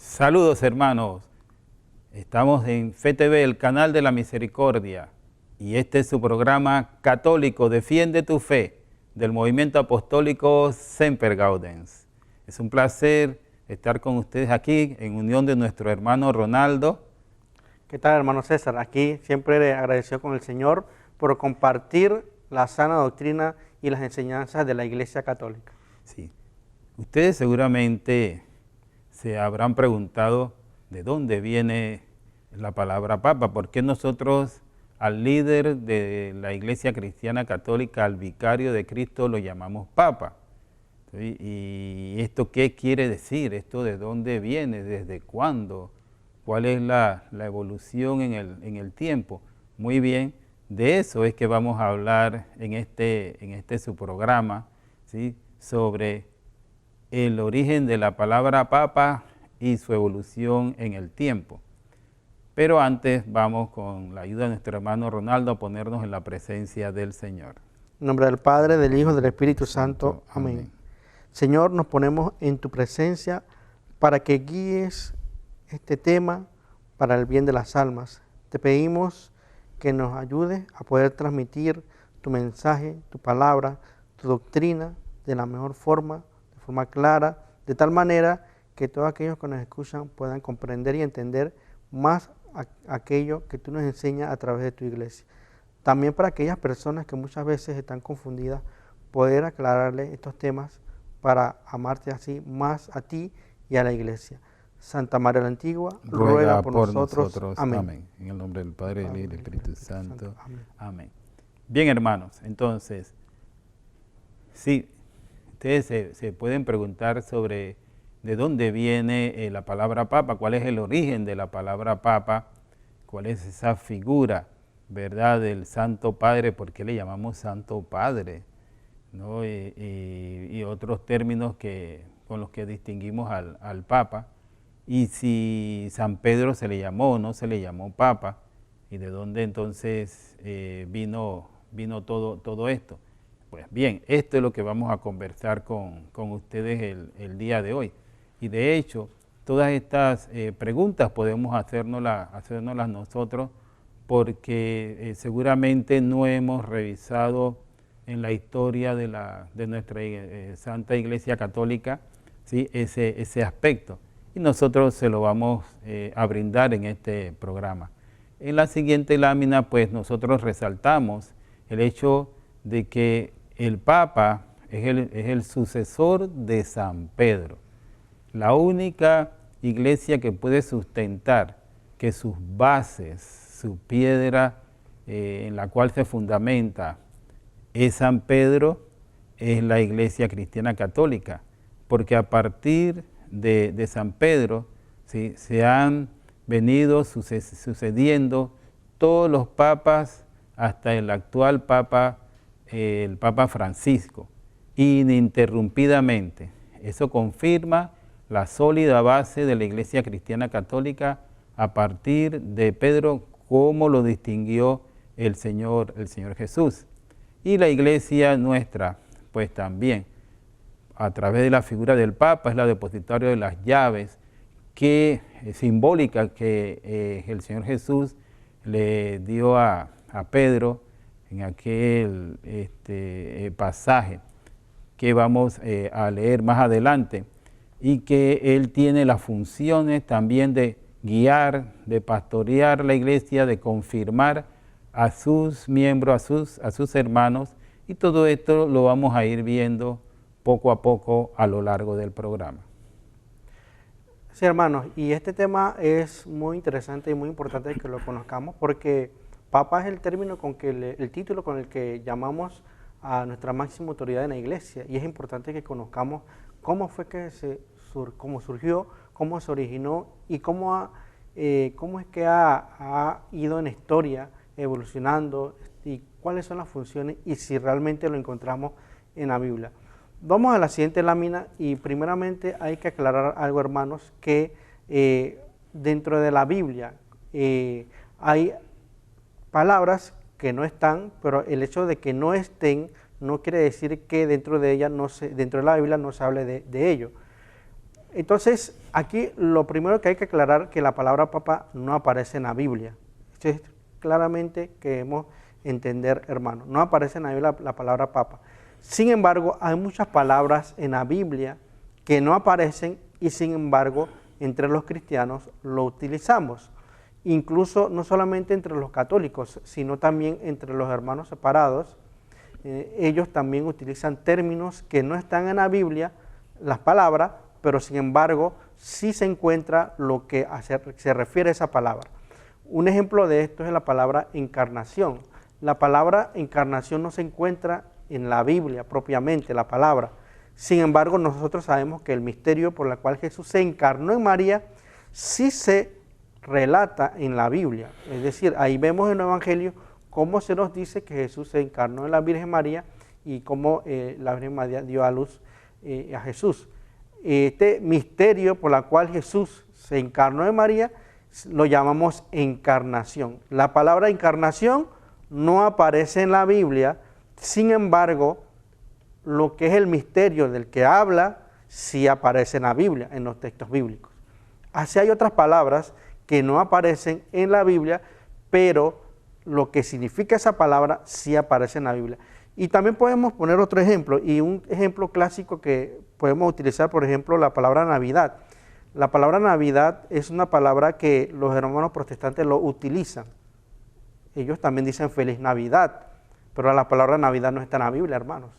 Saludos hermanos, estamos en FETV, el canal de la misericordia, y este es su programa católico Defiende tu Fe, del movimiento apostólico Semper Gaudens. Es un placer estar con ustedes aquí en unión de nuestro hermano Ronaldo. ¿Qué tal, hermano César? Aquí siempre agradecido con el Señor por compartir la sana doctrina y las enseñanzas de la Iglesia Católica. Sí, ustedes seguramente se habrán preguntado de dónde viene la palabra papa, por qué nosotros al líder de la Iglesia Cristiana Católica, al vicario de Cristo, lo llamamos papa. ¿Sí? ¿Y esto qué quiere decir? ¿Esto de dónde viene? ¿Desde cuándo? ¿Cuál es la evolución en el tiempo? Muy bien, de eso es que vamos a hablar en este su programa, ¿sí? Sobre el origen de la palabra papa y su evolución en el tiempo. Pero antes vamos con la ayuda de nuestro hermano Ronaldo a ponernos en la presencia del Señor. En nombre del Padre, del Hijo y del Espíritu Santo. Amén. Señor, nos ponemos en tu presencia para que guíes este tema para el bien de las almas. Te pedimos que nos ayudes a poder transmitir tu mensaje, tu palabra, tu doctrina de la mejor forma, de forma clara, de tal manera que todos aquellos que nos escuchan puedan comprender y entender más aquello que tú nos enseñas a través de tu iglesia. También para aquellas personas que muchas veces están confundidas, poder aclararles estos temas para amarte así más a ti y a la iglesia. Santa María la Antigua, ruega por nosotros. Amén. En el nombre del Padre, del Hijo y del Espíritu Santo. Amén. Bien, hermanos, entonces, sí, ustedes se pueden preguntar sobre de dónde viene la palabra papa, cuál es el origen de la palabra papa, cuál es esa figura, ¿verdad?, del Santo Padre, ¿por qué le llamamos Santo Padre? ¿No? Y otros términos con los que distinguimos al Papa, y si San Pedro se le llamó o no se le llamó Papa, y de dónde entonces vino todo esto. Pues bien, esto es lo que vamos a conversar con ustedes el día de hoy. Y de hecho, todas estas preguntas podemos hacérnoslas nosotros, porque seguramente no hemos revisado en la historia de nuestra Santa Iglesia Católica, ¿sí?, ese aspecto. Y nosotros se lo vamos a brindar en este programa. En la siguiente lámina, pues nosotros resaltamos el hecho de que el Papa es el sucesor de San Pedro. La única iglesia que puede sustentar que sus bases, su piedra en la cual se fundamenta es San Pedro, es la Iglesia Cristiana Católica, porque a partir de San Pedro, ¿sí?, se han venido sucediendo todos los papas hasta el actual Papa, el Papa Francisco, ininterrumpidamente. Eso confirma la sólida base de la Iglesia Cristiana Católica a partir de Pedro, como lo distinguió el Señor Jesús. Y la Iglesia nuestra, pues también, a través de la figura del Papa, es la depositaria de las llaves simbólica que el Señor Jesús le dio a Pedro en aquel pasaje que vamos a leer más adelante, y que él tiene las funciones también de guiar, de pastorear la iglesia, de confirmar a sus miembros, a sus hermanos, y todo esto lo vamos a ir viendo poco a poco a lo largo del programa. Sí, hermanos, y este tema es muy interesante y muy importante que lo conozcamos, porque Papa es el término el título con el que llamamos a nuestra máxima autoridad en la iglesia, y es importante que conozcamos cómo fue que cómo surgió, cómo se originó y cómo es que ha ido en la historia evolucionando, y cuáles son las funciones y si realmente lo encontramos en la Biblia. Vamos a la siguiente lámina, y primeramente hay que aclarar algo, hermanos, que dentro de la Biblia hay palabras que no están, pero el hecho de que no estén no quiere decir que dentro de ella dentro de la Biblia no se hable de ello. Entonces, aquí lo primero que hay que aclarar es que la palabra papa no aparece en la Biblia. Esto es claramente que debemos entender, hermano. No aparece en la Biblia la palabra papa. Sin embargo, hay muchas palabras en la Biblia que no aparecen y sin embargo entre los cristianos lo utilizamos. Incluso no solamente entre los católicos, sino también entre los hermanos separados. Ellos también utilizan términos que no están en la Biblia, las palabras, pero sin embargo sí se encuentra lo que se refiere a esa palabra. Un ejemplo de esto es la palabra encarnación. La palabra encarnación no se encuentra en la Biblia propiamente, la palabra. Sin embargo, nosotros sabemos que el misterio por el cual Jesús se encarnó en María sí se relata en la Biblia. Es decir, ahí vemos en el Evangelio cómo se nos dice que Jesús se encarnó en la Virgen María y cómo la Virgen María dio a luz a Jesús. Este misterio por el cual Jesús se encarnó en María lo llamamos encarnación. La palabra encarnación no aparece en la Biblia, sin embargo, lo que es el misterio del que habla sí aparece en la Biblia, en los textos bíblicos. Así hay otras palabras que no aparecen en la Biblia, pero lo que significa esa palabra sí aparece en la Biblia. Y también podemos poner otro ejemplo, y un ejemplo clásico que podemos utilizar, por ejemplo, la palabra Navidad. La palabra Navidad es una palabra que los hermanos protestantes lo utilizan. Ellos también dicen Feliz Navidad, pero la palabra Navidad no está en la Biblia, hermanos.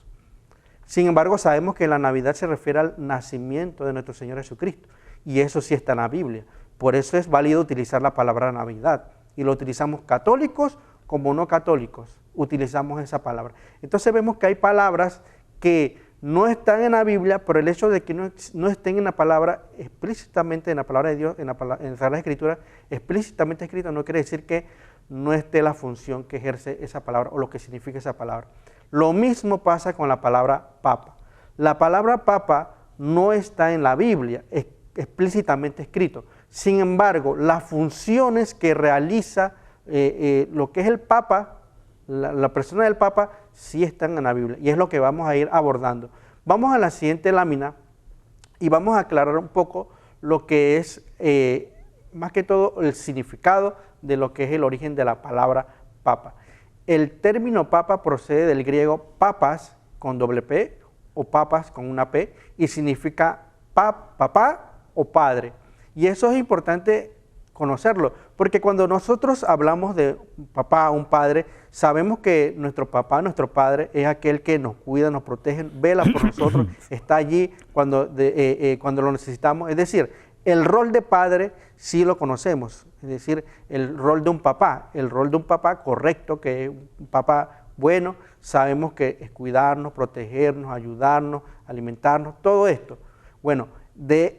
Sin embargo, sabemos que la Navidad se refiere al nacimiento de nuestro Señor Jesucristo, y eso sí está en la Biblia. Por eso es válido utilizar la palabra Navidad, y lo utilizamos católicos como no católicos, utilizamos esa palabra. Entonces vemos que hay palabras que no están en la Biblia, pero el hecho de que no estén en la palabra explícitamente, en la palabra de Dios, en la Sagrada Escritura, explícitamente escrita, no quiere decir que no esté la función que ejerce esa palabra o lo que significa esa palabra. Lo mismo pasa con la palabra papa. La palabra papa no está en la Biblia, explícitamente escrito. Sin embargo, las funciones que realiza lo que es el papa, la persona del papa, sí están en la Biblia. Y es lo que vamos a ir abordando. Vamos a la siguiente lámina y vamos a aclarar un poco lo que es, más que todo, el significado de lo que es el origen de la palabra papa. El término papa procede del griego papas con doble P o papas con una P y significa papá o padre. Y eso es importante conocerlo, porque cuando nosotros hablamos de papá, un padre, sabemos que nuestro papá, nuestro padre, es aquel que nos cuida, nos protege, vela por nosotros, está allí cuando lo necesitamos. Es decir, el rol de padre sí lo conocemos, es decir, el rol de un papá correcto, que es un papá bueno, sabemos que es cuidarnos, protegernos, ayudarnos, alimentarnos, todo esto. Bueno,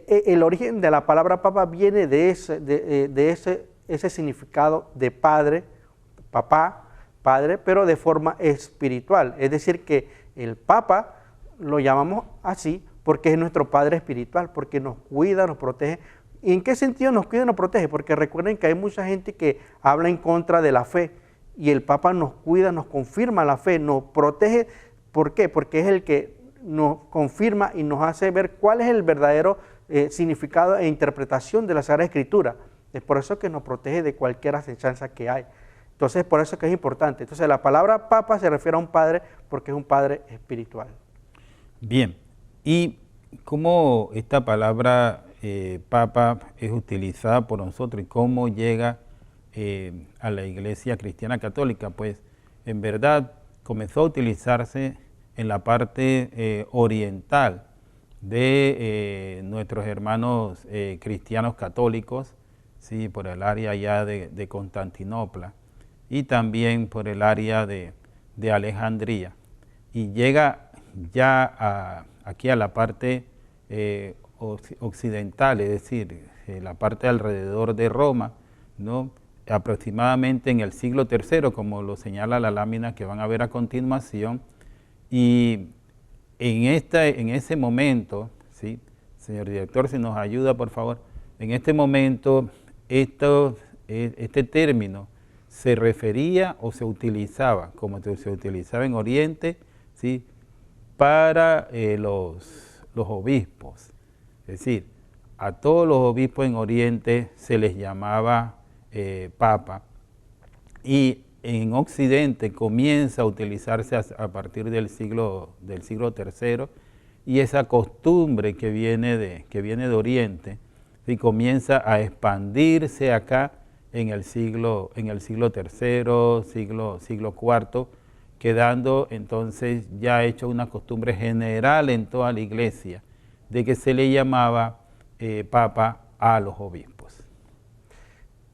el origen de la palabra papa viene de ese significado de padre, papá, padre, pero de forma espiritual. Es decir, que el papa lo llamamos así porque es nuestro padre espiritual, porque nos cuida, nos protege. ¿Y en qué sentido nos cuida y nos protege? Porque recuerden que hay mucha gente que habla en contra de la fe y el papa nos cuida, nos confirma la fe, nos protege. ¿Por qué? Porque es el que nos confirma y nos hace ver cuál es el verdadero significado e interpretación de la Sagrada Escritura. Es por eso que nos protege de cualquier asechanza que hay. Entonces, por eso que es importante. Entonces, la palabra papa se refiere a un padre porque es un padre espiritual. Bien, ¿y cómo esta palabra papa es utilizada por nosotros y cómo llega a la Iglesia Cristiana Católica? Pues, en verdad, comenzó a utilizarse en la parte oriental de nuestros hermanos cristianos católicos, ¿sí? Por el área ya de Constantinopla y también por el área de Alejandría. Y llega ya aquí a la parte occidental, es decir, la parte alrededor de Roma, ¿no? Aproximadamente en el siglo III, como lo señala la lámina que van a ver a continuación. Y en ese momento, ¿sí? Señor director, si nos ayuda, por favor, en este momento este término se refería o se utilizaba, como se utilizaba en Oriente, ¿sí? Para los obispos. Es decir, a todos los obispos en Oriente se les llamaba papa, y en Occidente comienza a utilizarse a partir del siglo III, y esa costumbre que viene de Oriente, y comienza a expandirse acá en el siglo III, siglo IV, quedando entonces ya hecho una costumbre general en toda la iglesia, de que se le llamaba papa a los obispos.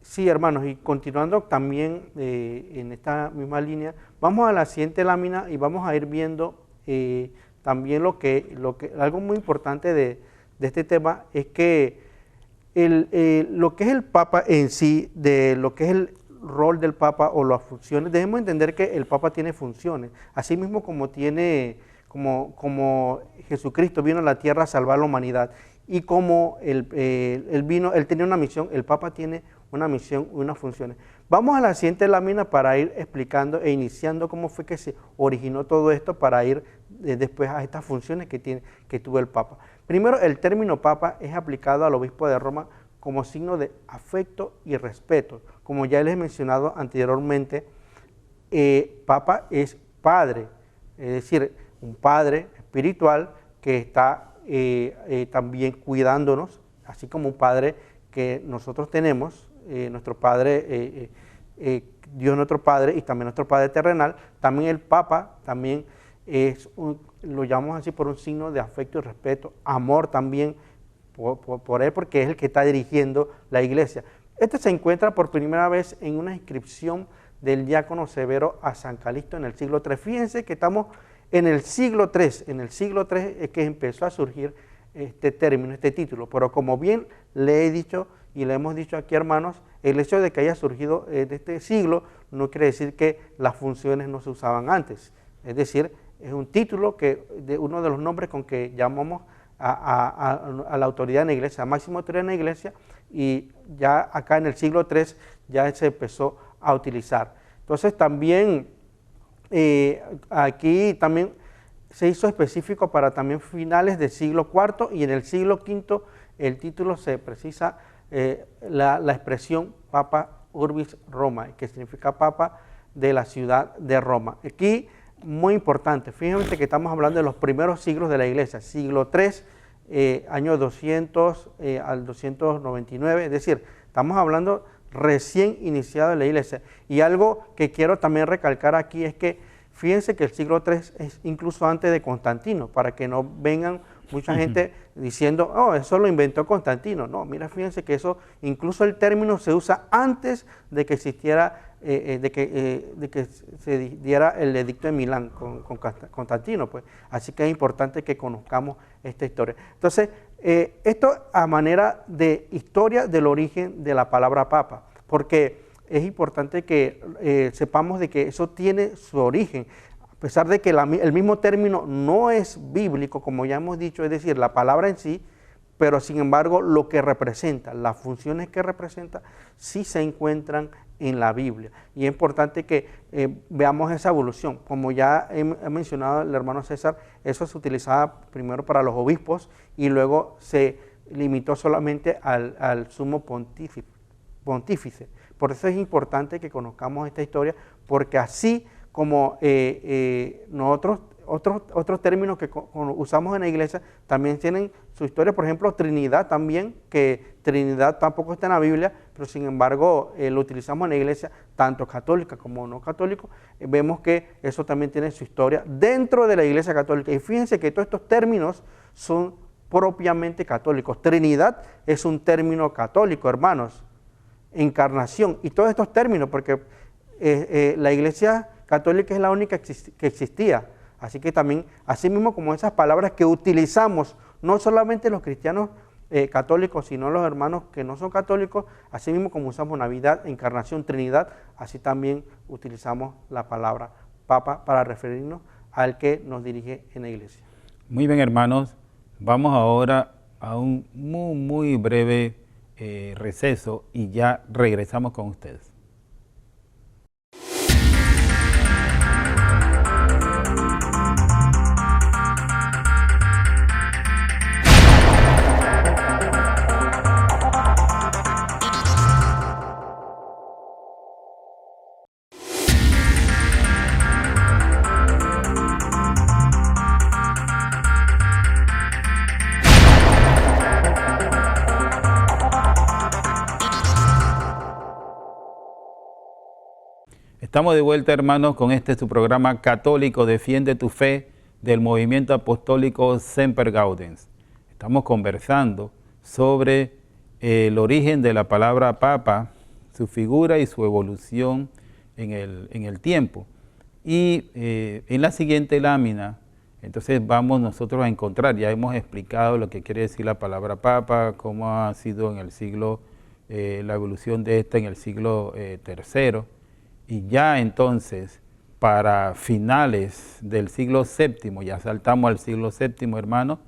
Sí, hermanos, y continuando también en esta misma línea, vamos a la siguiente lámina y vamos a ir viendo también algo muy importante de este tema es que lo que es el Papa en sí, de lo que es el rol del Papa o las funciones, debemos entender que el Papa tiene funciones, así mismo como Jesucristo vino a la tierra a salvar a la humanidad, y como él tenía una misión, el Papa tiene una misión, unas funciones. Vamos a la siguiente lámina para ir explicando e iniciando cómo fue que se originó todo esto, para ir después a estas funciones que tuvo el Papa. Primero, el término Papa es aplicado al obispo de Roma como signo de afecto y respeto. Como ya les he mencionado anteriormente, Papa es padre, es decir, un padre espiritual que está también cuidándonos, así como un padre que nosotros tenemos, nuestro Padre, Dios nuestro Padre y también nuestro Padre terrenal. También el Papa también lo llamamos así por un signo de afecto y respeto, amor también por él, porque es el que está dirigiendo la iglesia. Este se encuentra por primera vez en una inscripción del diácono Severo a San Calixto en el siglo III. Fíjense que estamos en el siglo III, es que empezó a surgir este término, este título, pero como bien le he dicho y le hemos dicho aquí, hermanos, el hecho de que haya surgido de este siglo no quiere decir que las funciones no se usaban antes. Es decir, es un título uno de los nombres con que llamamos a la autoridad en la iglesia, a máxima autoridad en la iglesia, y ya acá en el siglo III ya se empezó a utilizar. Entonces también aquí también se hizo específico para también finales del siglo IV, y en el siglo V el título se precisa la expresión Papa Urbis Romae, que significa Papa de la ciudad de Roma. Aquí, muy importante, fíjense que estamos hablando de los primeros siglos de la iglesia, siglo III, año 200 al 299, es decir, estamos hablando recién iniciado de la iglesia. Y algo que quiero también recalcar aquí es que fíjense que el siglo III es incluso antes de Constantino, para que no vengan mucha gente diciendo, oh, eso lo inventó Constantino. No, mira, fíjense que eso, incluso el término se usa antes de que existiera, de que se diera el edicto de Milán con Constantino, pues. Así que es importante que conozcamos esta historia. Entonces, esto a manera de historia del origen de la palabra papa, porque es importante que sepamos de que eso tiene su origen. A pesar de que el mismo término no es bíblico, como ya hemos dicho, es decir, la palabra en sí, pero sin embargo lo que representa, las funciones que representa, sí se encuentran en la Biblia. Y es importante que veamos esa evolución. Como ya he mencionado el hermano César, eso se utilizaba primero para los obispos y luego se limitó solamente al sumo pontífice. Por eso es importante que conozcamos esta historia, porque así como nosotros, otros términos que usamos en la iglesia también tienen su historia. Por ejemplo, Trinidad también, que Trinidad tampoco está en la Biblia, pero sin embargo lo utilizamos en la iglesia, tanto católica como no católica. Vemos que eso también tiene su historia dentro de la iglesia católica. Y fíjense que todos estos términos son propiamente católicos. Trinidad es un término católico, hermanos. Encarnación y todos estos términos, porque la iglesia católica es la única que existía. Así que también, así mismo como esas palabras que utilizamos, no solamente los cristianos católicos, sino los hermanos que no son católicos, así mismo como usamos Navidad, Encarnación, Trinidad, así también utilizamos la palabra Papa para referirnos al que nos dirige en la iglesia. Muy bien, hermanos, vamos ahora a un muy breve receso y ya regresamos con ustedes. Estamos de vuelta, hermanos, con su programa católico Defiende tu Fe del Movimiento Apostólico Semper Gaudens. Estamos conversando sobre el origen de la palabra papa, su figura y su evolución en el tiempo. Y en la siguiente lámina, entonces vamos nosotros a encontrar, ya hemos explicado lo que quiere decir la palabra papa, cómo ha sido en el siglo, la evolución de esta en el siglo III. Y ya entonces, para finales del siglo VII, ya saltamos al siglo VII, hermano,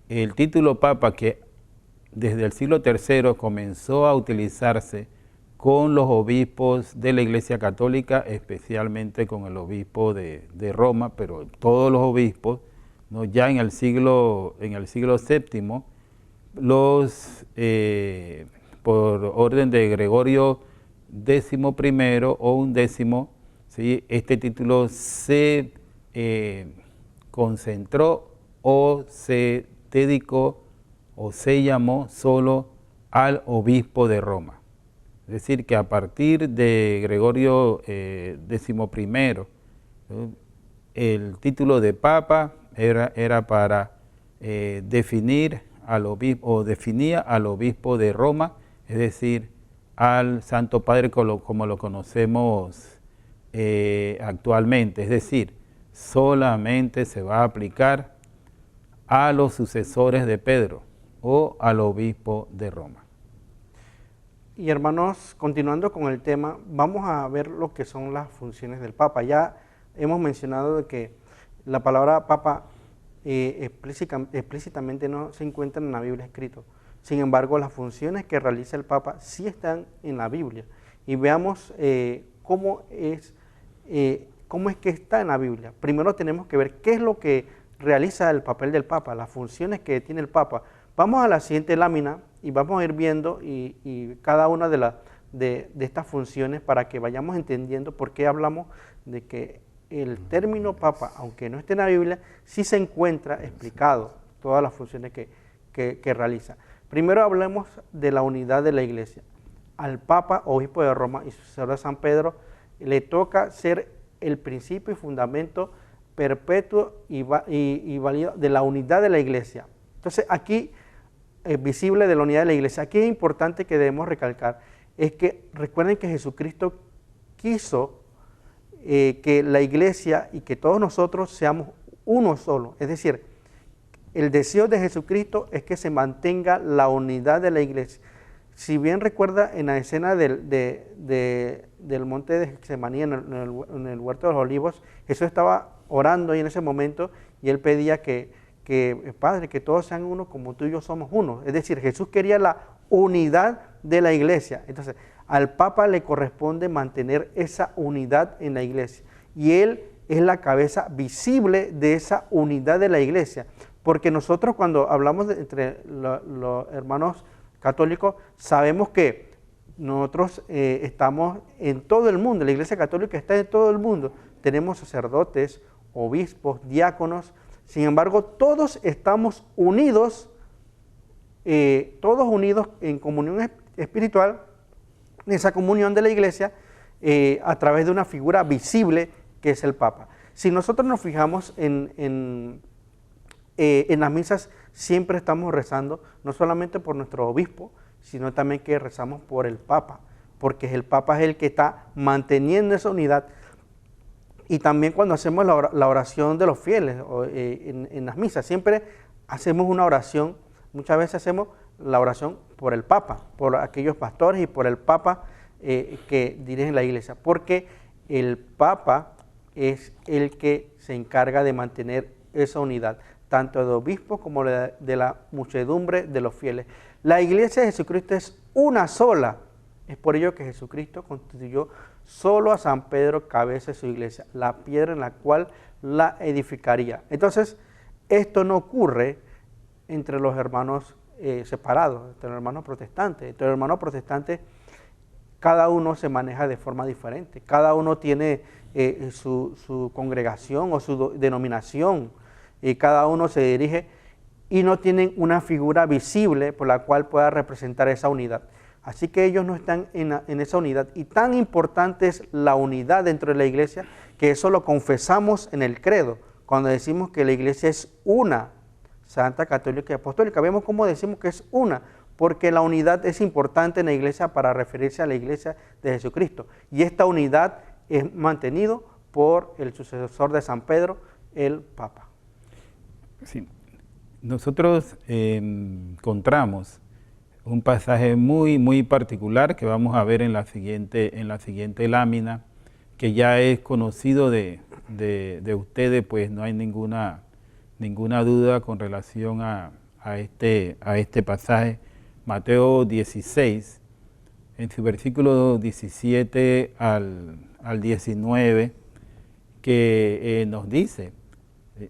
el título papa que desde el siglo III comenzó a utilizarse con los obispos de la Iglesia Católica, especialmente con el obispo de Roma, pero todos los obispos, ¿no? Ya en el siglo VII, por orden de Gregorio XI o XI, ¿sí? Este título se concentró o se dedicó o se llamó solo al obispo de Roma. Es decir, que a partir de Gregorio XI, el título de papa era para definir al obispo, o definía al obispo de Roma, es decir, al Santo Padre como lo conocemos actualmente. Es decir, solamente se va a aplicar a los sucesores de Pedro o al obispo de Roma. Y hermanos, continuando con el tema, vamos a ver lo que son las funciones del Papa. Ya hemos mencionado de que la palabra Papa explícitamente no se encuentra en la Biblia escrito. Sin embargo, las funciones que realiza el Papa sí están en la Biblia. Y veamos cómo es que está en la Biblia. Primero tenemos que ver qué es lo que realiza el papel del Papa, las funciones que tiene el Papa. Vamos a la siguiente lámina y vamos a ir viendo y cada una de estas funciones para que vayamos entendiendo por qué hablamos de que el término Papa, aunque no esté en la Biblia, sí se encuentra explicado todas las funciones que realiza. Primero hablemos de la unidad de la Iglesia. Al Papa, obispo de Roma y sucesor de San Pedro, le toca ser el principio y fundamento perpetuo y válido de la unidad de la Iglesia. Entonces aquí es visible de la unidad de la Iglesia. Aquí es importante que debemos recalcar, es que recuerden que Jesucristo quiso que la Iglesia y que todos nosotros seamos uno solo. Es decir, el deseo de Jesucristo es que se mantenga la unidad de la Iglesia. Si bien recuerda en la escena del monte de Getsemaní, en el huerto de los olivos, Jesús estaba orando ahí en ese momento y él pedía que Padre, que todos sean uno como tú y yo somos uno. Es decir, Jesús quería la unidad de la Iglesia. Entonces, al Papa le corresponde mantener esa unidad en la Iglesia. Y él es la cabeza visible de esa unidad de la Iglesia. Porque nosotros cuando hablamos entre los hermanos católicos, sabemos que nosotros estamos en todo el mundo, la Iglesia Católica está en todo el mundo. Tenemos sacerdotes, obispos, diáconos. Sin embargo, todos estamos unidos, en comunión espiritual, en esa comunión de la Iglesia, a través de una figura visible que es el Papa. Si nosotros nos fijamos en las misas, siempre estamos rezando, no solamente por nuestro obispo, sino también que rezamos por el Papa, porque el Papa es el que está manteniendo esa unidad. Y también cuando hacemos la oración de los fieles en las misas, siempre hacemos una oración, muchas veces hacemos la oración por el Papa, por aquellos pastores y por el Papa que dirigen la Iglesia, porque el Papa es el que se encarga de mantener esa unidad, tanto de obispos como de la muchedumbre de los fieles. La Iglesia de Jesucristo es una sola, es por ello que Jesucristo constituyó solo a San Pedro cabeza de su iglesia, la piedra en la cual la edificaría. Entonces, esto no ocurre entre los hermanos separados, entre los hermanos protestantes. Entre los hermanos protestantes, cada uno se maneja de forma diferente, cada uno tiene su congregación o su denominación, y cada uno se dirige y no tienen una figura visible por la cual pueda representar esa unidad. Así que ellos no están en esa unidad. Y tan importante es la unidad dentro de la iglesia que eso lo confesamos en el credo, cuando decimos que la iglesia es una, santa, católica y apostólica. Vemos cómo decimos que es una, porque la unidad es importante en la iglesia para referirse a la iglesia de Jesucristo. Y esta unidad es mantenido por el sucesor de San Pedro, el Papa. Sí. Nosotros encontramos un pasaje muy particular que vamos a ver en la siguiente lámina, que ya es conocido de ustedes, pues no hay ninguna duda con relación a este pasaje. Mateo 16, en su versículo 17 al 19, que nos dice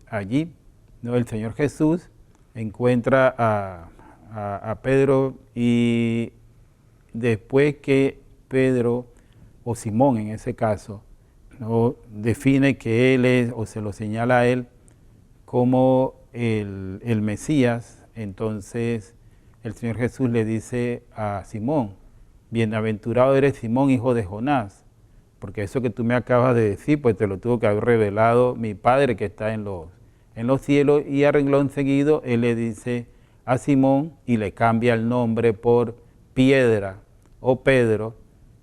allí, ¿no? El Señor Jesús encuentra a Pedro, y después que Pedro, o Simón en ese caso, ¿no? define que él es, o se lo señala a él como el Mesías, entonces el Señor Jesús le dice a Simón: bienaventurado eres Simón, hijo de Jonás, porque eso que tú me acabas de decir, pues te lo tuvo que haber revelado mi Padre que está en los cielos. Y a renglón seguido él le dice a Simón, y le cambia el nombre por piedra o Pedro,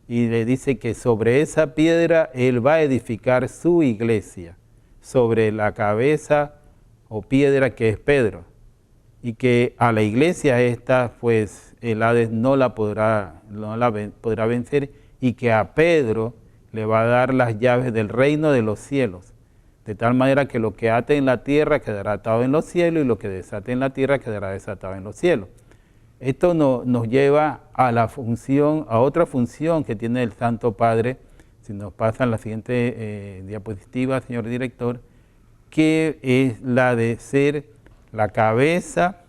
y le dice que sobre esa piedra él va a edificar su iglesia, sobre la cabeza o piedra que es Pedro, y que a la iglesia esta, pues el Hades no la podrá vencer, y que a Pedro le va a dar las llaves del reino de los cielos, de tal manera que lo que ate en la tierra quedará atado en los cielos, y lo que desate en la tierra quedará desatado en los cielos. Esto nos lleva a a otra función que tiene el Santo Padre. Si nos pasan la siguiente diapositiva, señor director, que es la de ser la cabeza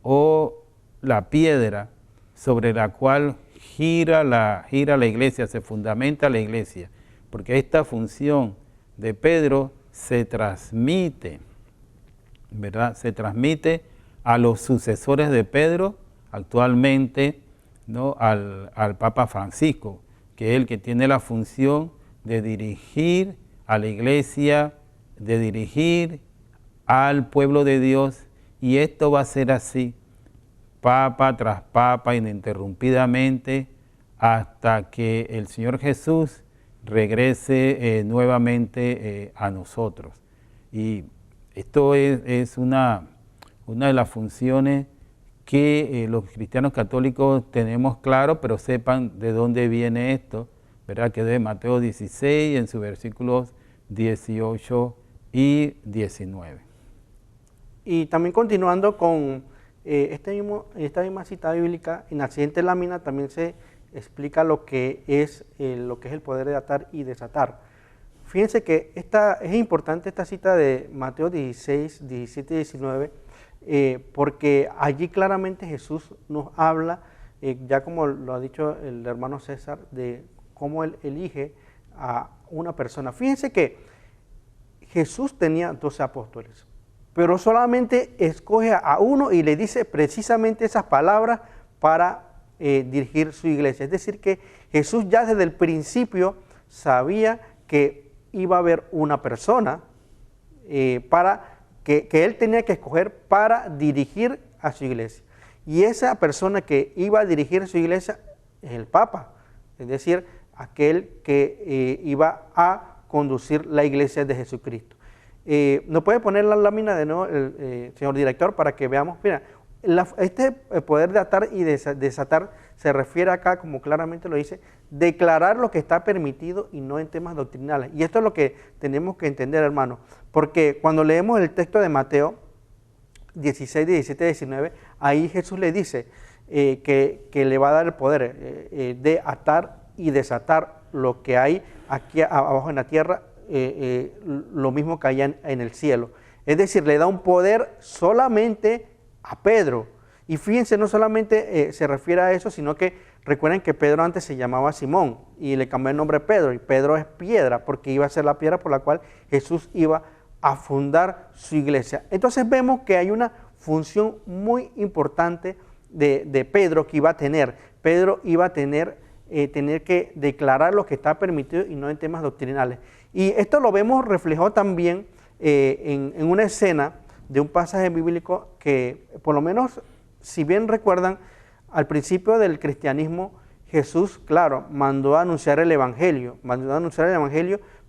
o la piedra sobre la cual gira la iglesia, se fundamenta la iglesia, porque esta función de Pedro se transmite, ¿verdad? Se transmite a los sucesores de Pedro actualmente, ¿no? al Papa Francisco, que es el que tiene la función de dirigir a la iglesia, de dirigir al pueblo de Dios, y esto va a ser así, papa tras papa, ininterrumpidamente, hasta que el Señor Jesús regrese nuevamente a nosotros. Y esto es una de las funciones que los cristianos católicos tenemos claro, pero sepan de dónde viene esto, ¿verdad? Que de Mateo 16, en sus versículos 18 y 19. Y también continuando con esta misma cita bíblica, en la siguiente lámina también se explica lo que es el poder de atar y desatar. Fíjense que es importante esta cita de Mateo 16, 17 y 19, porque allí claramente Jesús nos habla, ya como lo ha dicho el hermano César, de cómo él elige a una persona. Fíjense que Jesús tenía 12 apóstoles, pero solamente escoge a uno y le dice precisamente esas palabras para dirigir su iglesia. Es decir, que Jesús ya desde el principio sabía que iba a haber una persona que él tenía que escoger para dirigir a su iglesia. Y esa persona que iba a dirigir su iglesia es el Papa, es decir, aquel que iba a conducir la iglesia de Jesucristo. ¿Nos puede poner la lámina de nuevo, señor director, para que veamos? Mira, este poder de atar y desatar se refiere acá, como claramente lo dice, declarar lo que está permitido y no en temas doctrinales. Y esto es lo que tenemos que entender, hermano, porque cuando leemos el texto de Mateo 16, 17, 19, ahí Jesús le dice que le va a dar el poder de atar y desatar lo que hay aquí abajo en la tierra, lo mismo que hay en el cielo. Es decir, le da un poder solamente a Pedro. Y fíjense, no solamente se refiere a eso, sino que recuerden que Pedro antes se llamaba Simón y le cambió el nombre Pedro, y Pedro es piedra, porque iba a ser la piedra por la cual Jesús iba a fundar su iglesia. Entonces vemos que hay una función muy importante de Pedro que iba a tener, Pedro iba a tener que declarar lo que está permitido y no en temas doctrinales. Y esto lo vemos reflejado también en una escena de un pasaje bíblico que, por lo menos, si bien recuerdan, al principio del cristianismo, Jesús, claro, mandó a anunciar el Evangelio,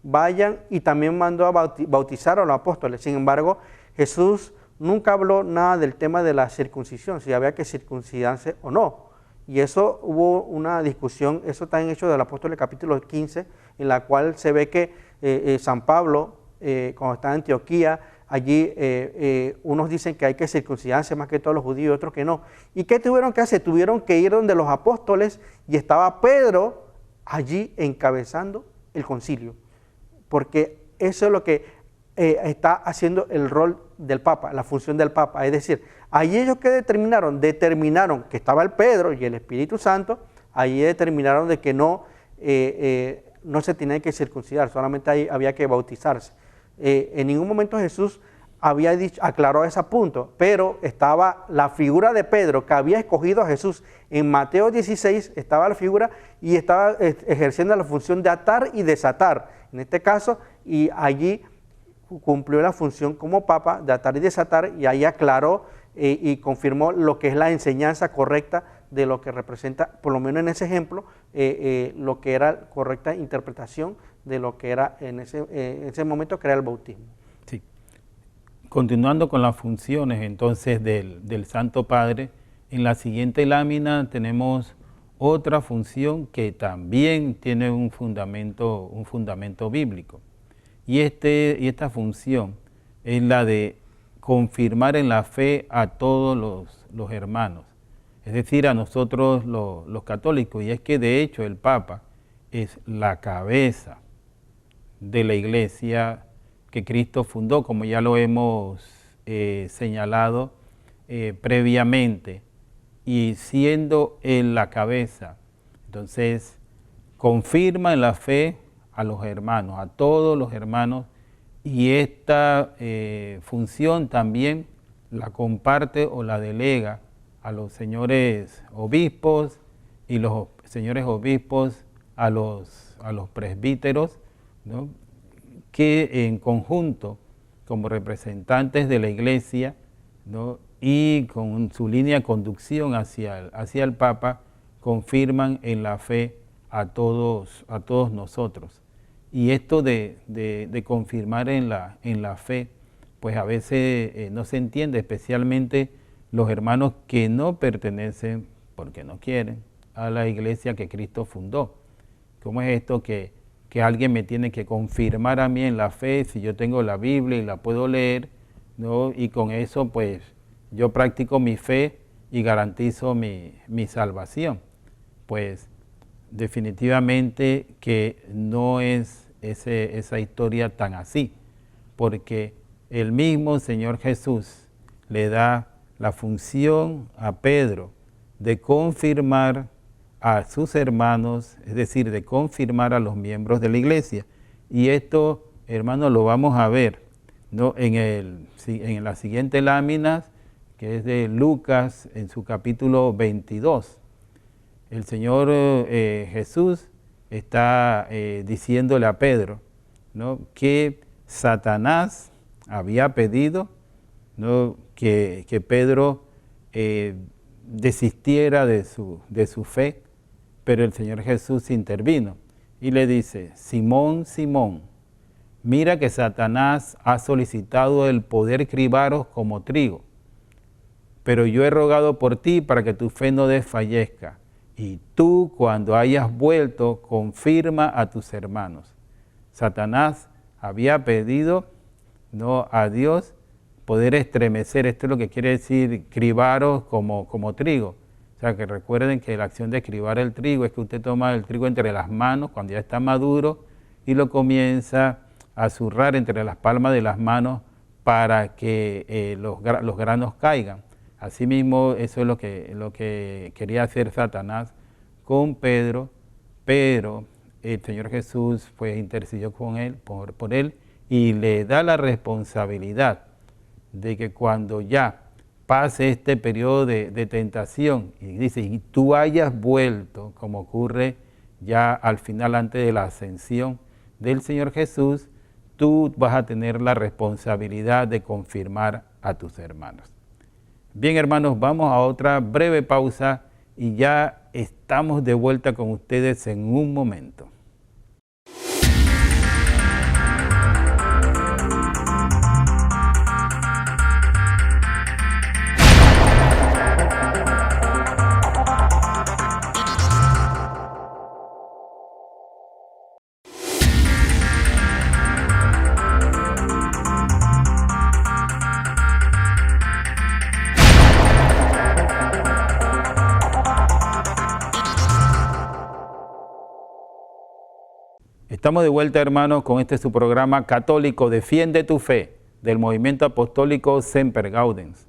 vayan, y también mandó a bautizar a los apóstoles. Sin embargo, Jesús nunca habló nada del tema de la circuncisión, si había que circuncidarse o no. Y eso hubo una discusión, eso está en Hechos del Apóstol capítulo 15, en la cual se ve que San Pablo, cuando está en Antioquía, allí unos dicen que hay que circuncidarse más que todos los judíos y otros que no. ¿Y qué tuvieron que hacer? Tuvieron que ir donde los apóstoles y estaba Pedro allí encabezando el concilio, porque eso es lo que está haciendo el rol del Papa, la función del Papa. Es decir, ahí ellos que determinaron que estaba el Pedro y el Espíritu Santo, ahí determinaron de que no se tenía que circuncidar, solamente ahí había que bautizarse. En ningún momento Jesús aclaró ese punto, pero estaba la figura de Pedro que había escogido a Jesús. En Mateo 16 estaba la figura y estaba ejerciendo la función de atar y desatar, en este caso, y allí cumplió la función como Papa de atar y desatar, y ahí aclaró y confirmó lo que es la enseñanza correcta de lo que representa, por lo menos en ese ejemplo, lo que era correcta interpretación de lo que era en ese momento, que era el bautismo. Sí. Continuando con las funciones entonces del Santo Padre, en la siguiente lámina tenemos otra función que también tiene un fundamento bíblico. Y esta función es la de confirmar en la fe a todos los hermanos, es decir, a nosotros los católicos. Y es que de hecho el Papa es la cabeza de la Iglesia que Cristo fundó, como ya lo hemos señalado previamente, y siendo Él la cabeza, entonces confirma en la fe a los hermanos, a todos los hermanos, y esta función también la comparte o la delega a los señores obispos, y los señores obispos a los presbíteros, ¿no?, que en conjunto, como representantes de la Iglesia, ¿no?, y con su línea de conducción hacia el Papa, confirman en la fe a todos nosotros. Y esto de confirmar en la fe, pues a veces no se entiende, especialmente los hermanos que no pertenecen, porque no quieren, a la Iglesia que Cristo fundó. ¿Cómo es esto que alguien me tiene que confirmar a mí en la fe si yo tengo la Biblia y la puedo leer, ¿no?, y con eso pues yo practico mi fe y garantizo mi salvación? Pues definitivamente que no es esa historia tan así, porque el mismo Señor Jesús le da la función a Pedro de confirmar a sus hermanos, es decir, de confirmar a los miembros de la Iglesia. Y esto, hermanos, lo vamos a ver, ¿no?, en las siguientes láminas, que es de Lucas, en su capítulo 22. El Señor Jesús está diciéndole a Pedro, ¿no?, que Satanás había pedido, ¿no?, que Pedro desistiera de su fe, pero el Señor Jesús intervino y le dice: Simón, Simón, mira que Satanás ha solicitado el poder cribaros como trigo, pero yo he rogado por ti para que tu fe no desfallezca, y tú, cuando hayas vuelto, confirma a tus hermanos. Satanás había pedido, ¿no?, a Dios poder estremecer, esto es lo que quiere decir cribaros como trigo. O sea, que recuerden que la acción de cribar el trigo es que usted toma el trigo entre las manos cuando ya está maduro y lo comienza a zurrar entre las palmas de las manos para que los granos caigan. Asimismo, eso es lo que quería hacer Satanás con Pedro, pero el Señor Jesús pues intercedió con él, por él, y le da la responsabilidad de que cuando ya pase este periodo de tentación. Y dice, y tú hayas vuelto, como ocurre ya al final, antes de la ascensión del Señor Jesús, tú vas a tener la responsabilidad de confirmar a tus hermanos. Bien, hermanos, vamos a otra breve pausa y ya estamos de vuelta con ustedes en un momento. Estamos de vuelta, hermanos, con este su programa católico Defiende tu Fe, del movimiento apostólico Semper Gaudens.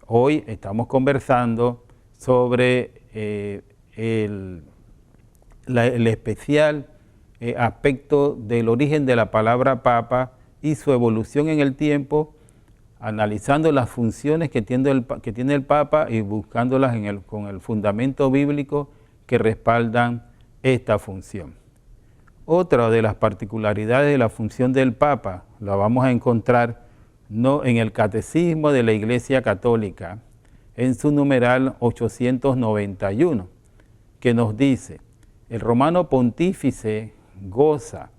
Hoy estamos conversando sobre el especial aspecto del origen de la palabra papa y su evolución en el tiempo, analizando las funciones que tiene el papa y buscándolas con el fundamento bíblico que respaldan esta función. Otra de las particularidades de la función del Papa la vamos a encontrar en el Catecismo de la Iglesia Católica, en su numeral 891, que nos dice: el romano pontífice goza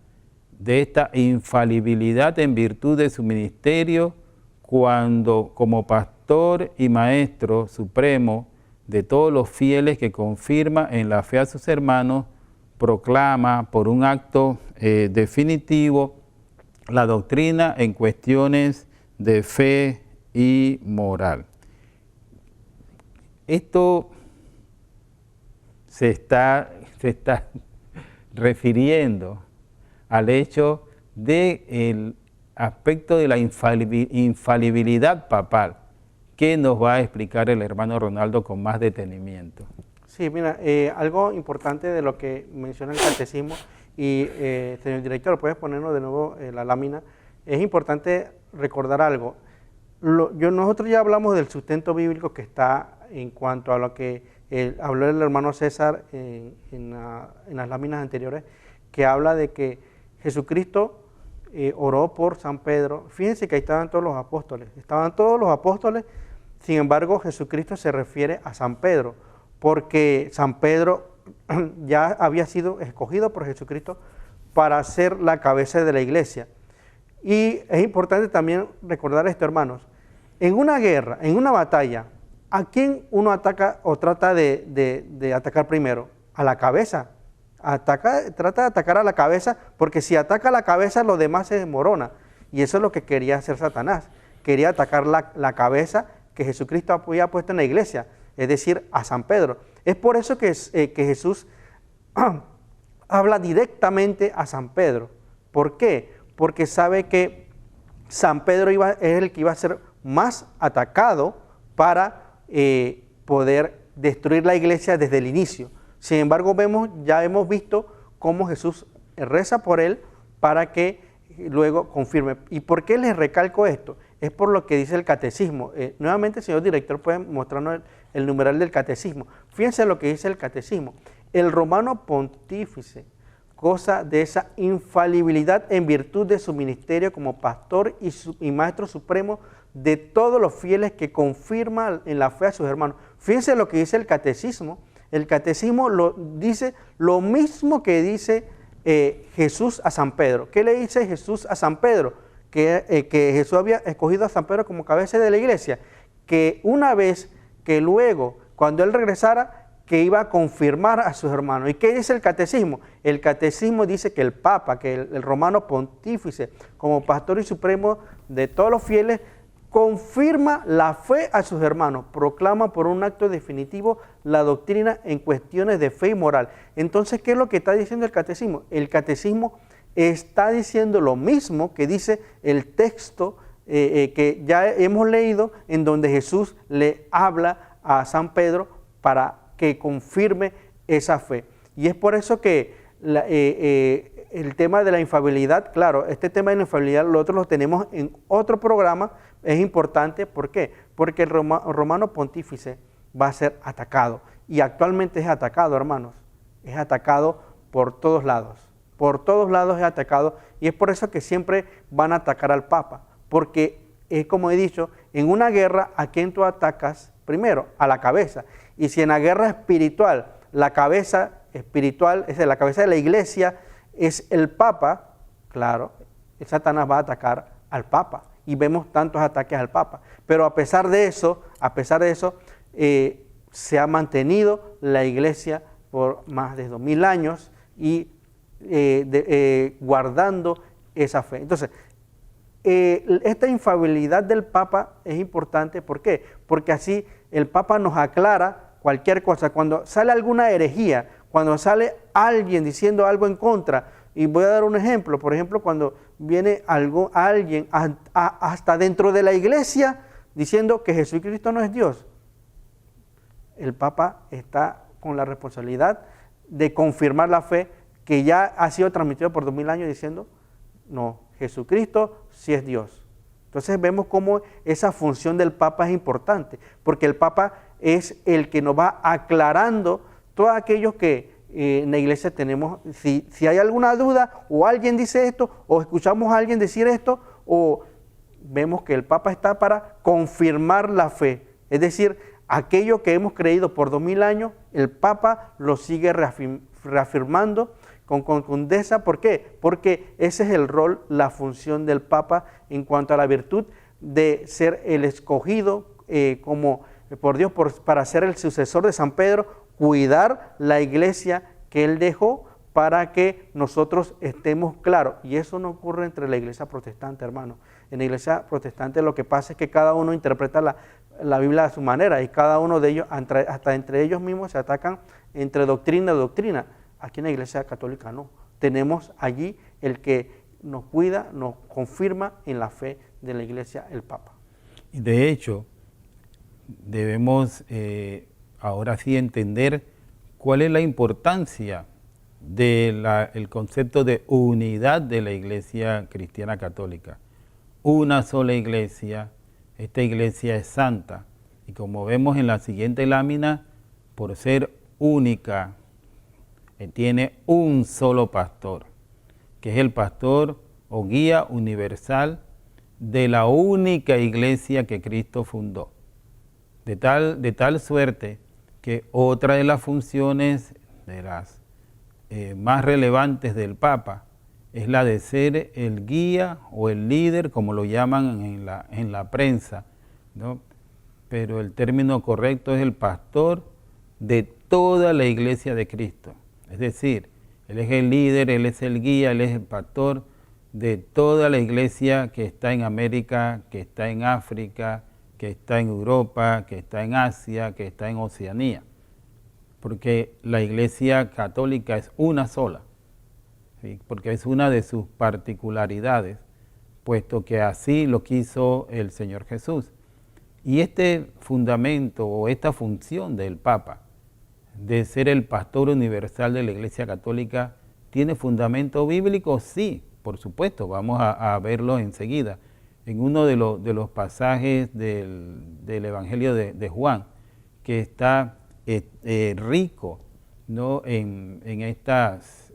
de esta infalibilidad en virtud de su ministerio cuando, como pastor y maestro supremo de todos los fieles que confirma en la fe a sus hermanos, proclama por un acto definitivo la doctrina en cuestiones de fe y moral. Esto se está refiriendo al hecho del aspecto de la infalibilidad papal, que nos va a explicar el hermano Ronaldo con más detenimiento. Sí, mira, algo importante de lo que menciona el catecismo, y señor director, puedes ponernos de nuevo la lámina, es importante recordar algo. Nosotros ya hablamos del sustento bíblico que está en cuanto a lo que habló el hermano César en las láminas anteriores, que habla de que Jesucristo oró por San Pedro. Fíjense que ahí estaban todos los apóstoles, sin embargo Jesucristo se refiere a San Pedro, porque San Pedro ya había sido escogido por Jesucristo para ser la cabeza de la iglesia. Y es importante también recordar esto, hermanos. En una guerra, en una batalla, ¿a quién uno ataca o trata de atacar primero? A la cabeza. Trata de atacar a la cabeza, porque si ataca a la cabeza, lo demás se desmorona. Y eso es lo que quería hacer Satanás. Quería atacar la cabeza que Jesucristo había puesto en la iglesia, es decir, a San Pedro. Es por eso que Jesús habla directamente a San Pedro. ¿Por qué? Porque sabe que San Pedro es el que iba a ser más atacado para poder destruir la iglesia desde el inicio. Sin embargo, ya hemos visto cómo Jesús reza por él para que luego confirme. ¿Y por qué les recalco esto? Es por lo que dice el catecismo. Nuevamente, señor director, puede mostrarnos el numeral del catecismo. Fíjense lo que dice el catecismo. El romano pontífice goza de esa infalibilidad en virtud de su ministerio como pastor y maestro supremo de todos los fieles que confirma en la fe a sus hermanos. Fíjense lo que dice el catecismo. El catecismo dice lo mismo que dice Jesús a San Pedro. ¿Qué le dice Jesús a San Pedro? Que Jesús había escogido a San Pedro como cabeza de la iglesia, que una vez que luego, cuando él regresara, que iba a confirmar a sus hermanos. ¿Y qué dice el catecismo? El catecismo dice que el Papa, que el romano pontífice, como pastor y supremo de todos los fieles, confirma la fe a sus hermanos, proclama por un acto definitivo la doctrina en cuestiones de fe y moral. Entonces, ¿qué es lo que está diciendo el catecismo? El catecismo está diciendo lo mismo que dice el texto que ya hemos leído, en donde Jesús le habla a San Pedro para que confirme esa fe. Y es por eso que el tema de la infalibilidad, claro, este tema de la infalibilidad nosotros lo tenemos en otro programa, es importante. ¿Por qué? Porque el romano pontífice va a ser atacado. Y actualmente es atacado, hermanos. Es atacado por todos lados. Por todos lados es atacado. Y es por eso que siempre van a atacar al Papa. Porque, como he dicho, en una guerra, ¿a quién tú atacas? Primero, a la cabeza. Y si en la guerra espiritual, la cabeza espiritual, es decir, la cabeza de la iglesia, es el Papa, claro, Satanás va a atacar al Papa. Y vemos tantos ataques al Papa. Pero a pesar de eso, se ha mantenido la iglesia por más de 2000 años y guardando esa fe. Entonces, esta infalibilidad del Papa es importante. ¿Por qué? Porque así el Papa nos aclara cualquier cosa. Cuando sale alguna herejía, cuando sale alguien diciendo algo en contra, y voy a dar un ejemplo, por ejemplo, cuando viene alguien hasta dentro de la iglesia diciendo que Jesucristo no es Dios, el Papa está con la responsabilidad de confirmar la fe que ya ha sido transmitida por 2000 años diciendo, no, Jesucristo sí es Dios. Entonces vemos cómo esa función del Papa es importante, porque el Papa es el que nos va aclarando todos aquellos que en la iglesia tenemos, si hay alguna duda, o alguien dice esto, o escuchamos a alguien decir esto, o vemos que el Papa está para confirmar la fe. Es decir, aquello que hemos creído por 2000 años, el Papa lo sigue reafirmando con contundencia. ¿Por qué? Porque ese es el rol, la función del Papa en cuanto a la virtud de ser el escogido como por Dios para ser el sucesor de San Pedro, cuidar la iglesia que él dejó para que nosotros estemos claros. Y eso no ocurre entre la iglesia protestante, hermano. En la iglesia protestante lo que pasa es que cada uno interpreta la Biblia a su manera y cada uno de ellos, hasta entre ellos mismos, se atacan entre doctrina y doctrina. Aquí en la iglesia católica no. Tenemos allí el que nos cuida, nos confirma en la fe de la iglesia, el Papa. Y de hecho, debemos ahora sí entender cuál es la importancia del concepto de unidad de la Iglesia Cristiana Católica. Una sola iglesia, esta iglesia es santa, y como vemos en la siguiente lámina, por ser única, tiene un solo pastor, que es el pastor o guía universal de la única iglesia que Cristo fundó. De tal suerte que otra de las funciones de las más relevantes del Papa es la de ser el guía o el líder, como lo llaman en la prensa, ¿no? Pero el término correcto es el pastor de toda la iglesia de Cristo. Es decir, Él es el líder, Él es el guía, Él es el pastor de toda la iglesia que está en América, que está en África, que está en Europa, que está en Asia, que está en Oceanía. Porque la iglesia católica es una sola, ¿sí? Porque es una de sus particularidades, puesto que así lo quiso el Señor Jesús. Y este fundamento o esta función del Papa, de ser el pastor universal de la Iglesia Católica, ¿tiene fundamento bíblico? Sí, por supuesto, vamos a verlo enseguida. En uno de los pasajes del Evangelio de Juan, que está rico, ¿no? en estas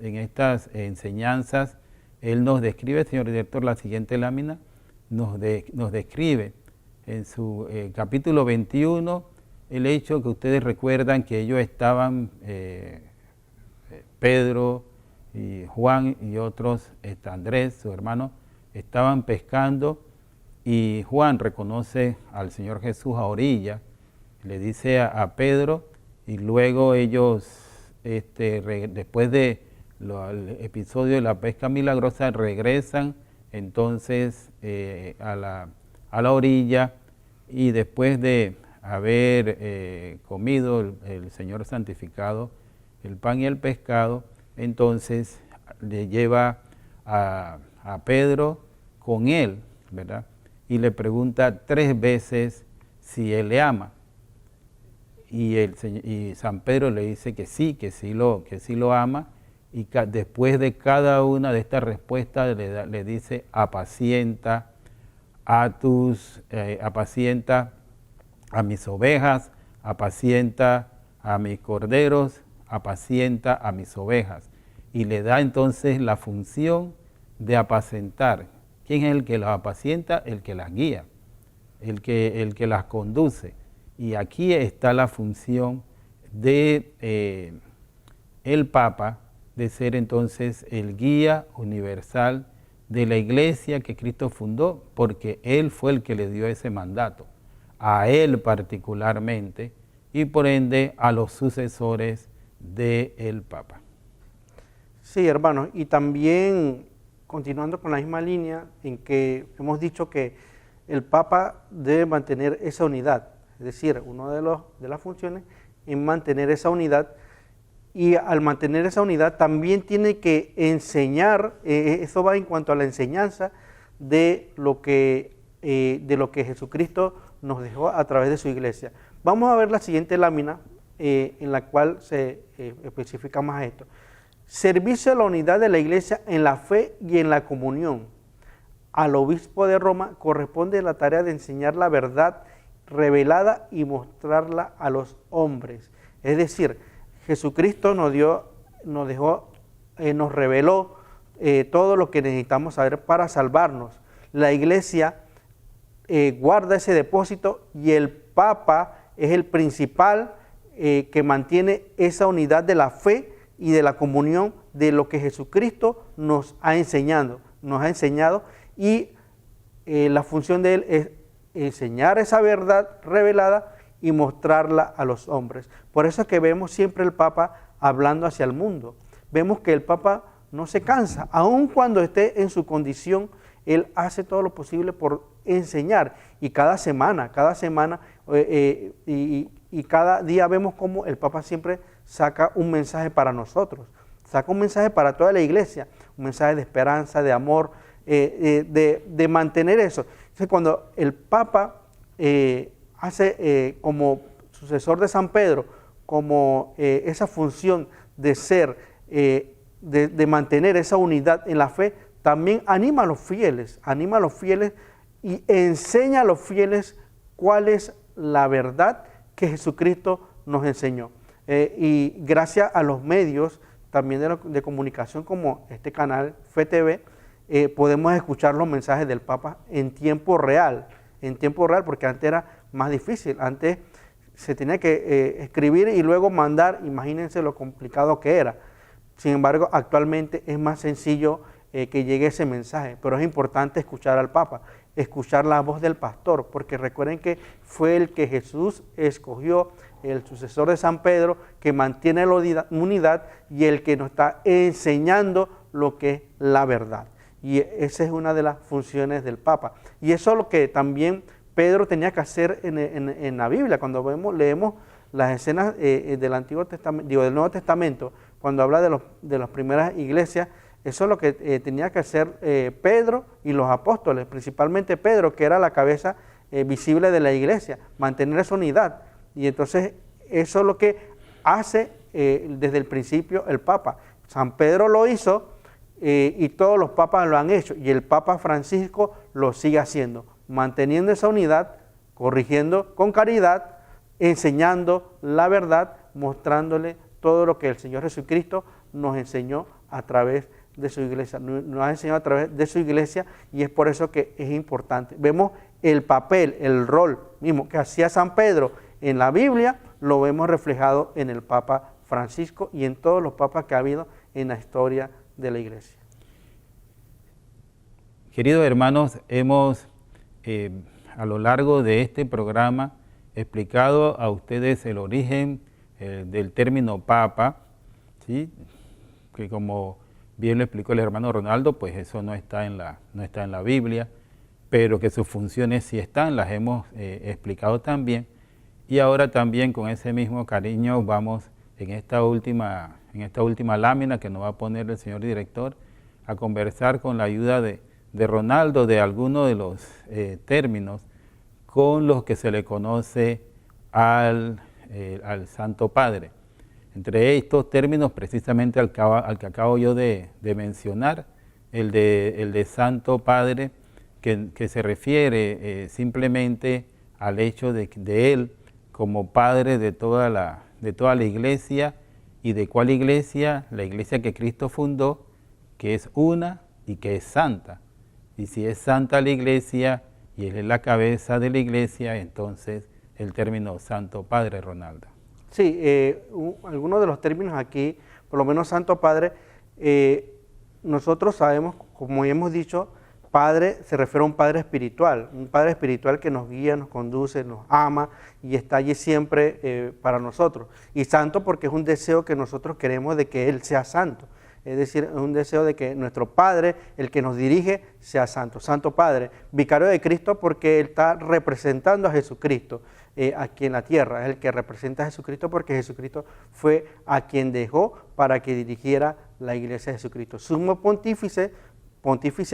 enseñanzas, él nos describe, señor director, la siguiente lámina, nos describe en su capítulo 21, el hecho que ustedes recuerdan que ellos estaban, Pedro y Juan y otros, Andrés, su hermano, estaban pescando y Juan reconoce al Señor Jesús a orilla, le dice a Pedro y luego ellos, después del episodio de la pesca milagrosa, regresan entonces a la orilla y después de haber comido el Señor santificado el pan y el pescado, entonces le lleva a Pedro con él, ¿verdad? Y le pregunta 3 veces si él le ama. Y San Pedro le dice que sí lo ama, y después de cada una de estas respuestas le dice, apacienta a mis ovejas, apacienta a mis corderos, apacienta a mis ovejas. Y le da entonces la función de apacentar. ¿Quién es el que las apacienta? El que las guía, el que las conduce. Y aquí está la función de el Papa, de ser entonces el guía universal de la iglesia que Cristo fundó, porque Él fue el que le dio ese mandato, a Él particularmente, y por ende a los sucesores del Papa. Sí, hermanos, y también continuando con la misma línea en que hemos dicho que el Papa debe mantener esa unidad, es decir, una de las funciones es mantener esa unidad, y al mantener esa unidad también tiene que enseñar, eso va en cuanto a la enseñanza de lo que Jesucristo nos dejó a través de su iglesia. Vamos a ver la siguiente lámina en la cual se especifica más esto. Servicio a la unidad de la iglesia en la fe y en la comunión. Al obispo de Roma corresponde la tarea de enseñar la verdad revelada y mostrarla a los hombres. Es decir, Jesucristo nos reveló todo lo que necesitamos saber para salvarnos. La iglesia guarda ese depósito y el Papa es el principal que mantiene esa unidad de la fe y de la comunión de lo que Jesucristo nos ha enseñado. Y la función de Él es enseñar esa verdad revelada y mostrarla a los hombres. Por eso es que vemos siempre el Papa hablando hacia el mundo. Vemos que el Papa no se cansa, aun cuando esté en su condición, él hace todo lo posible por enseñar. Y cada semana, y cada día vemos cómo el Papa siempre saca un mensaje para nosotros, saca un mensaje para toda la iglesia, un mensaje de esperanza, de amor, de mantener eso. Entonces, cuando el Papa hace como sucesor de San Pedro, como esa función de ser, de mantener esa unidad en la fe, también anima a los fieles y enseña a los fieles cuál es la verdad que Jesucristo nos enseñó. Y gracias a los medios también de comunicación como este canal FETV, podemos escuchar los mensajes del Papa en tiempo real, porque antes era más difícil. Antes se tenía que escribir y luego mandar, imagínense lo complicado que era. Sin embargo, actualmente es más sencillo que llegue ese mensaje, pero es importante escuchar al Papa, escuchar la voz del pastor, porque recuerden que fue el que Jesús escogió, el sucesor de San Pedro, que mantiene la unidad y el que nos está enseñando lo que es la verdad. Y esa es una de las funciones del Papa. Y eso es lo que también Pedro tenía que hacer en la Biblia. Cuando leemos las escenas del Antiguo Testamento, del Nuevo Testamento, cuando habla de las primeras iglesias, eso es lo que tenía que hacer Pedro y los apóstoles, principalmente Pedro, que era la cabeza visible de la iglesia, mantener esa unidad. Y entonces eso es lo que hace desde el principio el Papa. San Pedro lo hizo y todos los papas lo han hecho, y el Papa Francisco lo sigue haciendo, manteniendo esa unidad, corrigiendo con caridad, enseñando la verdad, mostrándole todo lo que el Señor Jesucristo nos enseñó a través de su iglesia, nos ha enseñado a través de su iglesia, y es por eso que es importante. Vemos el papel, el rol mismo que hacía San Pedro en la Biblia, lo vemos reflejado en el Papa Francisco y en todos los papas que ha habido en la historia de la iglesia. Queridos hermanos, hemos a lo largo de este programa explicado a ustedes el origen del término papa, ¿sí? Que como bien lo explicó el hermano Ronaldo, pues eso no está en la Biblia, pero que sus funciones sí están, las hemos explicado también. Y ahora también con ese mismo cariño vamos en esta última lámina que nos va a poner el señor director a conversar con la ayuda de Ronaldo de algunos de los términos con los que se le conoce al Santo Padre. Entre estos términos, precisamente al que acabo yo de mencionar, el de Santo Padre, que se refiere simplemente al hecho de Él como Padre de toda la iglesia. ¿Y de cuál iglesia? La iglesia que Cristo fundó, que es una y que es santa. Y si es santa la iglesia y Él es la cabeza de la iglesia, entonces el término Santo Padre, Ronaldo. Sí, algunos de los términos aquí, por lo menos Santo Padre, nosotros sabemos, como hemos dicho, Padre se refiere a un Padre espiritual que nos guía, nos conduce, nos ama y está allí siempre para nosotros. Y santo porque es un deseo que nosotros queremos de que Él sea santo. Es decir, es un deseo de que nuestro Padre, el que nos dirige, sea santo. Santo Padre, vicario de Cristo porque Él está representando a Jesucristo aquí en la tierra. Es el que representa a Jesucristo porque Jesucristo fue a quien dejó para que dirigiera la iglesia de Jesucristo. Sumo pontífice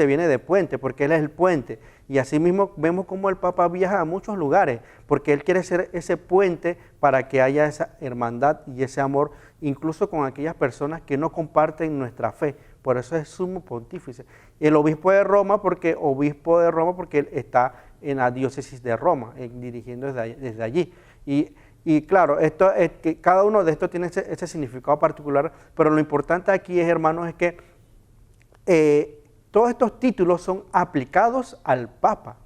viene de puente, porque Él es el puente. Y asimismo vemos cómo el Papa viaja a muchos lugares, porque Él quiere ser ese puente para que haya esa hermandad y ese amor, incluso con aquellas personas que no comparten nuestra fe. Por eso es sumo pontífice. El obispo de Roma, porque Él está en la diócesis de Roma, dirigiendo desde allí. Y claro, que cada uno de estos tiene ese significado particular, pero lo importante aquí, hermanos, es que todos estos títulos son aplicados al Papa.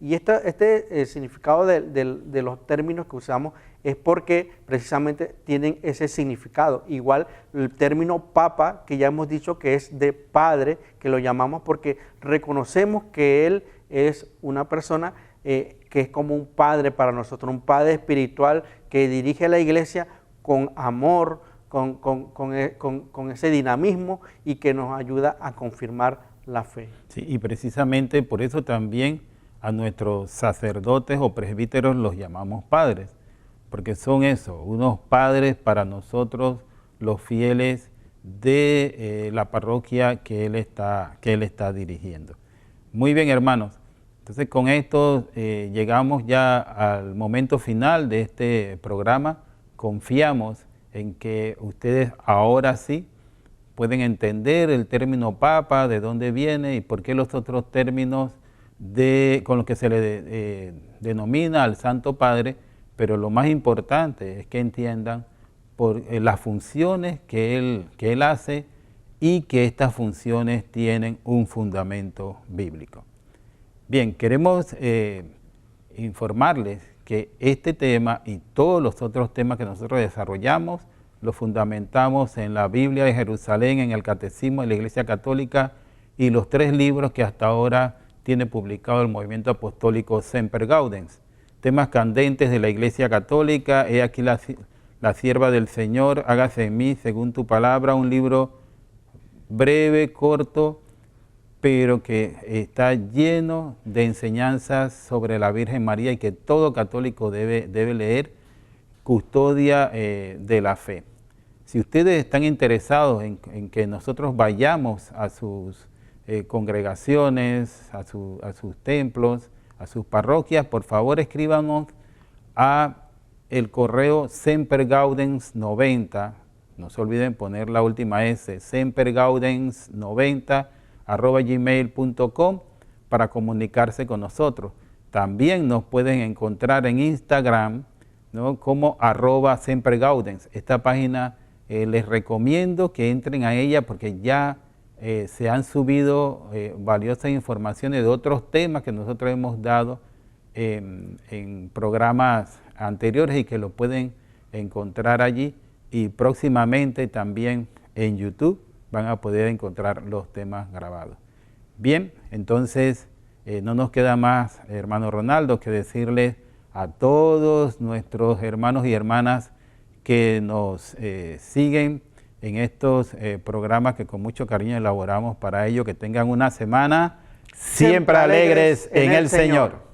Y este significado de los términos que usamos es porque precisamente tienen ese significado. Igual el término Papa, que ya hemos dicho que es de Padre, que lo llamamos porque reconocemos que Él es una persona que es como un Padre para nosotros, un Padre espiritual que dirige a la iglesia con amor, con ese dinamismo y que nos ayuda a confirmar la fe. Sí, y precisamente por eso también a nuestros sacerdotes o presbíteros los llamamos padres, porque son eso, unos padres para nosotros los fieles de la parroquia que él está dirigiendo. Muy bien, hermanos. Entonces con esto llegamos ya al momento final de este programa. Confiamos en que ustedes ahora sí pueden entender el término Papa, de dónde viene y por qué los otros términos con los que se le denomina al Santo Padre, pero lo más importante es que entiendan por las funciones que él hace y que estas funciones tienen un fundamento bíblico. Bien, queremos informarles que este tema y todos los otros temas que nosotros desarrollamos los fundamentamos en la Biblia de Jerusalén, en el Catecismo de la Iglesia Católica y los 3 libros que hasta ahora tiene publicado el Movimiento Apostólico Semper Gaudens. Temas candentes de la Iglesia Católica, he aquí la sierva del Señor, hágase en mí según tu palabra, un libro breve, corto, pero que está lleno de enseñanzas sobre la Virgen María y que todo católico debe leer, Custodia de la Fe. Si ustedes están interesados en que nosotros vayamos a sus congregaciones, a sus templos, a sus parroquias, por favor escríbanos a el correo sempergaudens90, no se olviden poner la última S, sempergaudens90@gmail.com para comunicarse con nosotros. También nos pueden encontrar en Instagram, ¿no?, como @sempergaudens. Esta página les recomiendo que entren a ella porque ya se han subido valiosas informaciones de otros temas que nosotros hemos dado en programas anteriores y que lo pueden encontrar allí, y próximamente también en YouTube van a poder encontrar los temas grabados. Bien, entonces no nos queda más, hermano Ronaldo, que decirles a todos nuestros hermanos y hermanas que nos siguen en estos programas que con mucho cariño elaboramos para ellos, que tengan una semana siempre alegres en el Señor.